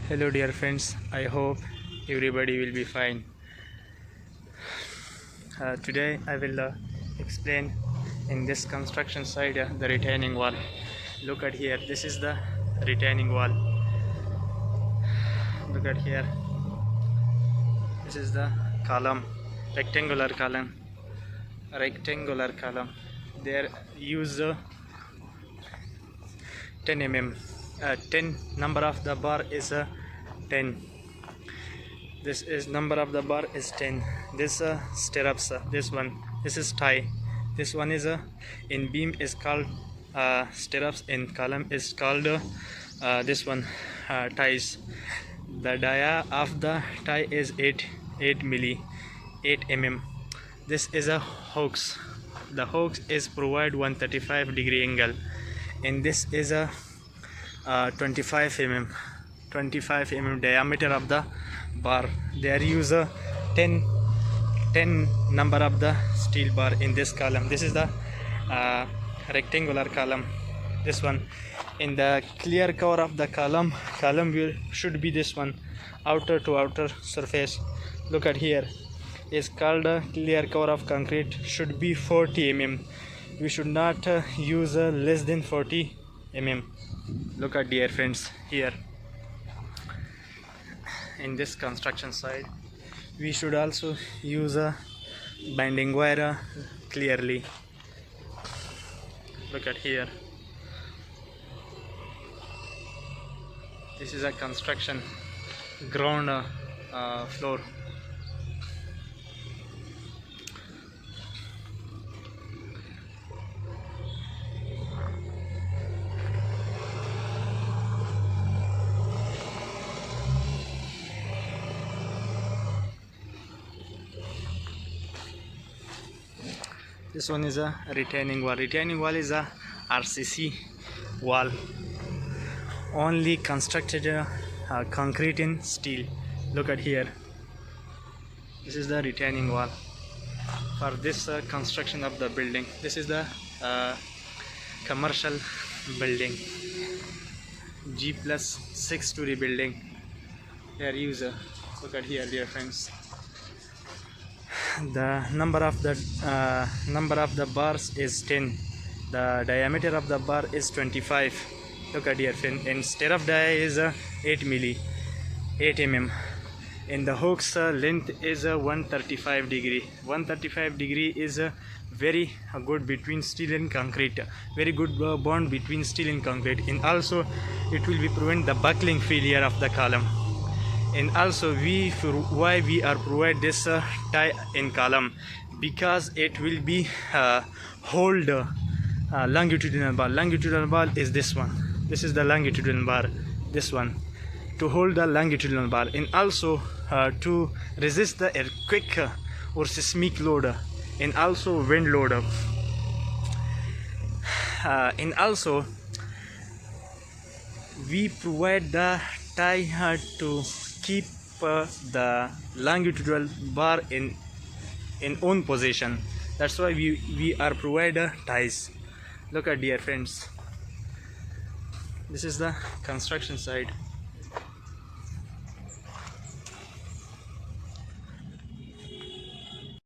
Hello dear friends, I hope everybody will be fine. Today I will explain in this construction site the retaining wall. Look at here, this is the retaining wall. Look at here, this is the column, rectangular column. There use 10 mm. 10 number of the bar is 10. This is number of the bar is 10. This stirrups, this one, this is tie. This one is in beam is called stirrups, in column is called this one ties. The dia of the tie is 8 mm. This is a hooks. The hooks is provide 135-degree angle, and this is a 25 mm diameter of the bar. There use a 10 number of the steel bar in this column. This is the rectangular column. This one in the clear cover of the column should be this one, outer to outer surface. Look at here, is called a clear cover of concrete, should be 40 mm. We should not use less than 40 mm. Look at dear friends, here in this construction site we should also use a binding wire clearly. Look at here, this is a construction ground floor. This one is a retaining wall. Retaining wall is a RCC wall, only constructed concrete and steel. Look at here, this is the retaining wall for this construction of the building. This is the commercial building, G+6-story building. They are used. Look at here, dear friends. The number of the bars is 10. The diameter of the bar is 25. Look at here, and stirrup dia is 8 mm. And the hook's length is 135 degree. 135 degree is very good between steel and concrete. Very good bond between steel and concrete, and also it will be prevent the buckling failure of the column. And also why we are provide this tie in column, because it will be hold longitudinal bar. Longitudinal bar is this one. This is the longitudinal bar, this one, to hold the longitudinal bar, and also to resist the earthquake or seismic load, and also wind load, and also we provide the tie to keep the longitudinal bar in own position. That's why we are provide ties. Look at dear friends, this is the construction site.